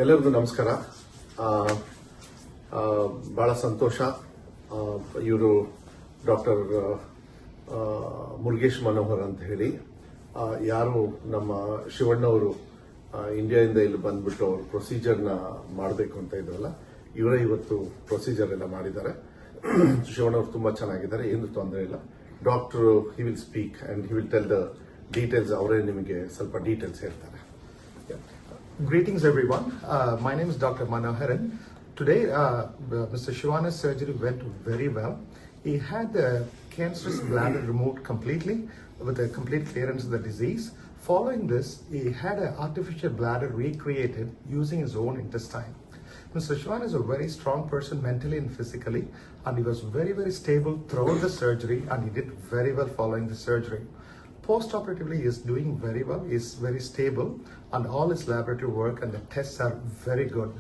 ಎಲ್ಲರಿಗೂ ನಮಸ್ಕಾರ. ಬಹಳ ಸಂತೋಷ. ಇವರು ಡಾಕ್ಟರ್ ಮುರುಗೇಶ್ ಮನೋಹರ್ ಅಂತ ಹೇಳಿ, ಯಾರು ನಮ್ಮ ಶಿವಣ್ಣವರು ಇಂಡಿಯಾದಿಂದ ಇಲ್ಲಿ ಬಂದ್ಬಿಟ್ಟು ಅವರು ಪ್ರೊಸೀಜರ್ನ ಮಾಡಬೇಕು ಅಂತ ಇದ್ರಲ್ಲ, ಇವರೇ ಇವತ್ತು ಪ್ರೊಸೀಜರ್ ಎಲ್ಲ ಮಾಡಿದ್ದಾರೆ. ಶಿವಣ್ಣವರು ತುಂಬಾ ಚೆನ್ನಾಗಿದ್ದಾರೆ, ಏನು ತೊಂದರೆ ಇಲ್ಲ. Doctor he will speak and he will tell the details. ಅವರೇ ನಿಮಗೆ ಸ್ವಲ್ಪ ಡೀಟೇಲ್ಸ್ ಹೇಳ್ತಾರೆ. Greetings everyone. My name is Dr. Manoharan. Today, Mr. Shivana's surgery went very well. He had the cancerous bladder removed completely with a complete clearance of the disease. Following this, he had an artificial bladder recreated using his own intestine. Mr. Shivan is a very strong person mentally and physically, and he was very, very stable throughout the surgery, and he did very well following the surgery. Post-operatively, he is doing very well. He is very stable, and all his laboratory work and the tests are very good.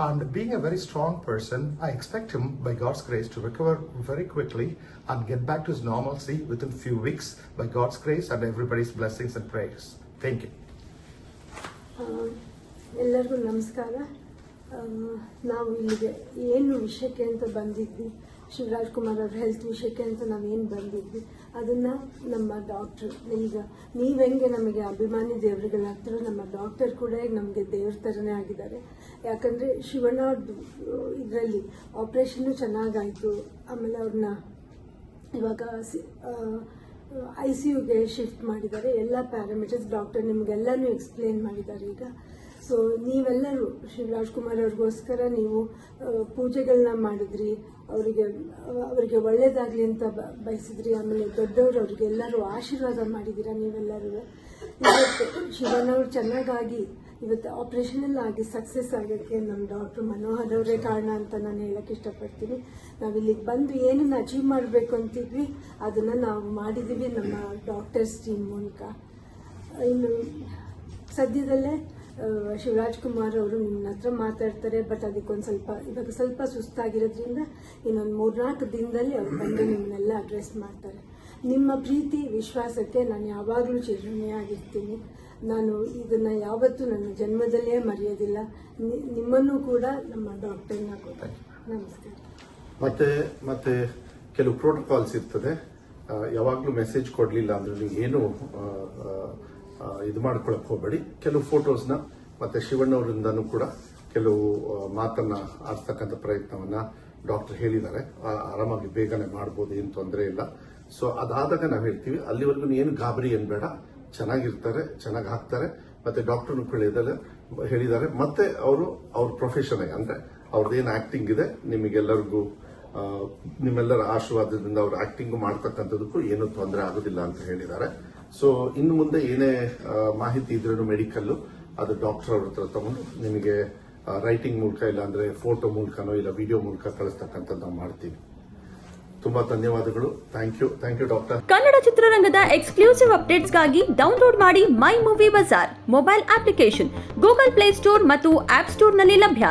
And being a very strong person, I expect him, by God's grace, to recover very quickly and get back to his normalcy within few weeks, by God's grace and everybody's blessings and prayers. Thank you. ಎಲ್ಲರಿಗೂ ನಮಸ್ಕಾರ. ನಾವು ಇಲ್ಲಿಗೆ ಏನು ವಿಷಯಕ್ಕೆ ಅಂತ ಬಂದಿದ್ವಿ, ಶಿವರಾಜ್ ಕುಮಾರ್ ಅವ್ರ health ವಿಷಯಕ್ಕೆ ಅಂತ ನಾವೇನು ಬಂದಿದ್ವಿ, ಅದನ್ನು ನಮ್ಮ ಡಾಕ್ಟ್ರು, ಈಗ ನೀವೆಂಗೆ ನಮಗೆ ಅಭಿಮಾನಿ ದೇವರುಗಳಾಗ್ತಾರೋ, ನಮ್ಮ ಡಾಕ್ಟರ್ ಕೂಡ ನಮಗೆ ದೇವ್ರ ಥರನೇ ಆಗಿದ್ದಾರೆ. ಯಾಕಂದರೆ ಶಿವಣ್ಣ ಅವ್ರದ್ದು ಇದರಲ್ಲಿ ಆಪ್ರೇಷನ್ನು ಚೆನ್ನಾಗಾಯಿತು. ಆಮೇಲೆ ಅವ್ರನ್ನ ಇವಾಗ ICUಗೆ ಶಿಫ್ಟ್ ಮಾಡಿದ್ದಾರೆ. ಎಲ್ಲ ಪ್ಯಾರಾಮೀಟರ್ಸ್ ಡಾಕ್ಟರ್ ನಿಮಗೆಲ್ಲನೂ ಎಕ್ಸ್ಪ್ಲೇನ್ ಮಾಡಿದ್ದಾರೆ. ಈಗ ಸೊ ನೀವೆಲ್ಲರೂ ಶಿವರಾಜ್ ಕುಮಾರ್ ಅವ್ರಿಗೋಸ್ಕರ ನೀವು ಪೂಜೆಗಳನ್ನ ಮಾಡಿದ್ರಿ, ಅವರಿಗೆ ಒಳ್ಳೇದಾಗಲಿ ಅಂತ ಬಯಸಿದ್ರಿ. ಆಮೇಲೆ ದೊಡ್ಡವರು ಅವ್ರಿಗೆಲ್ಲರೂ ಆಶೀರ್ವಾದ ಮಾಡಿದ್ದೀರಾ ನೀವೆಲ್ಲರೂ. ಇವತ್ತು ಶಿವಣ್ಣವ್ರು ಚೆನ್ನಾಗಾಗಿ ಇವತ್ತು ಆಪರೇಷನ್ ಎಲ್ಲ ಆಗಿ ಸಕ್ಸಸ್ ಆಗೋಕ್ಕೆ ನಮ್ಮ ಡಾಕ್ಟರ್ ಮನೋಹರ್ ಅವರೇ ಕಾರಣ ಅಂತ ನಾನು ಹೇಳಕ್ಕೆ ಇಷ್ಟಪಡ್ತೀನಿ. ನಾವಿಲ್ಲಿಗೆ ಬಂದು ಏನನ್ನು ಅಚೀವ್ ಮಾಡಬೇಕು ಅಂತಿದ್ವಿ ಅದನ್ನು ನಾವು ಮಾಡಿದ್ದೀವಿ ನಮ್ಮ ಡಾಕ್ಟರ್ಸ್ ಟೀಮ್ ಮೂಲಕ. ಇನ್ನು ಸದ್ಯದಲ್ಲೇ ಶಿವರಾಜ್ ಕುಮಾರ್ ಅವರು ನಿಮ್ಮ ಹತ್ರ ಮಾತಾಡ್ತಾರೆ. ಬಟ್ ಇವಾಗ ಸ್ವಲ್ಪ ಸುಸ್ತಾಗಿರೋದ್ರಿಂದ ಇನ್ನೊಂದು 3-4 ದಿನದಲ್ಲಿ ಅವ್ರು ಬಂದು ನಿಮ್ಮನ್ನೆಲ್ಲ ಅಡ್ರೆಸ್ ಮಾಡ್ತಾರೆ. ನಿಮ್ಮ ಪ್ರೀತಿ ವಿಶ್ವಾಸಕ್ಕೆ ನಾನು ಯಾವಾಗಲೂ ಚಿರಋಣಿಯಾಗಿರ್ತೀನಿ. ನಾನು ಇದನ್ನು ಯಾವತ್ತೂ ನನ್ನ ಜನ್ಮದಲ್ಲೇ ಮರೆಯೋದಿಲ್ಲ. ನಿಮ್ಮನ್ನು ಕೂಡ ನಮ್ಮ ಡಾಕ್ಟರ್ನ ಕೊಟ್ಟೆ. ನಮಸ್ಕಾರ. ಮತ್ತೆ ಕೆಲವು ಪ್ರೋಟೋಕಾಲ್ಸ್ ಇರ್ತದೆ. ಯಾವಾಗಲೂ ಮೆಸೇಜ್ ಕೊಡಲಿಲ್ಲ ಅಂದ್ರೆ ನೀವು ಏನು ಇದು ಮಾಡ್ಕೊಳಕ್ ಹೋಗಬೇಡಿ. ಕೆಲವು ಫೋಟೋಸ್ನ ಮತ್ತೆ ಶಿವಣ್ಣವರಿಂದನೂ ಕೂಡ ಕೆಲವು ಮಾತನ್ನ ಆಡ್ತಕ್ಕಂಥ ಪ್ರಯತ್ನವನ್ನ ಡಾಕ್ಟರ್ ಹೇಳಿದ್ದಾರೆ. ಆರಾಮಾಗಿ ಬೇಗನೆ ಮಾಡ್ಬೋದು, ಏನು ತೊಂದರೆ ಇಲ್ಲ. ಸೊ ಅದಾದಾಗ ನಾವು ಹೇಳ್ತೀವಿ, ಅಲ್ಲಿವರೆಗೂ ಏನು ಗಾಬರಿ ಏನ್ ಬೇಡ, ಚೆನ್ನಾಗಿರ್ತಾರೆ, ಚೆನ್ನಾಗಿ ಹಾಕ್ತಾರೆ. ಮತ್ತೆ ಡಾಕ್ಟರ್ನು ಹೇಳಿದ್ದಾರೆ. ಮತ್ತೆ ಅವ್ರ ಪ್ರೊಫೆಷನ್ ಅಂದ್ರೆ ಅವ್ರದ್ದೇನು ಆಕ್ಟಿಂಗ್ ಇದೆ, ನಿಮಗೆಲ್ಲರಿಗೂ ನಿಮ್ಮೆಲ್ಲರ ಆಶೀರ್ವಾದದಿಂದ ಅವ್ರ ಆಕ್ಟಿಂಗ್ ಮಾಡ್ತಕ್ಕಂಥದಕ್ಕೂ ಏನು ತೊಂದರೆ ಆಗೋದಿಲ್ಲ ಅಂತ ಹೇಳಿದ್ದಾರೆ. ಸೊ ಇನ್ನು ಮುಂದೆ ಏನೇ ಮಾಹಿತಿ ಇದ್ರೂ ಮೆಡಿಕಲ್ ಅದು ಡಾಕ್ಟರ್ ಅವ್ರ ಹತ್ರ ತಗೊಂಡು ನಿಮಗೆ ರೈಟಿಂಗ್ ಮೂಲಕ ಇಲ್ಲ ಅಂದ್ರೆ ಫೋಟೋ ಮೂಲಕನೋ ಇಲ್ಲ ವಿಡಿಯೋ ಮೂಲಕ ಕಳಿಸ್ತಕ್ಕಂಥದ್ದು ನಾವು ಮಾಡ್ತೀವಿ. ತುಂಬಾ ಧನ್ಯವಾದಗಳು. Thank you doctor. ಕನ್ನಡ ಚಿತ್ರರಂಗದ ಎಕ್ಸ್ಕ್ಲೂಸಿವ್ ಅಪ್ಡೇಟ್ಸ್ಗಾಗಿ ಡೌನ್ಲೋಡ್ ಮಾಡಿ My Movie Bazaar mobile application. Google Play Store ಮತ್ತು ಆಪ್ ಸ್ಟೋರ್ನಲ್ಲಿ ಲಭ್ಯ.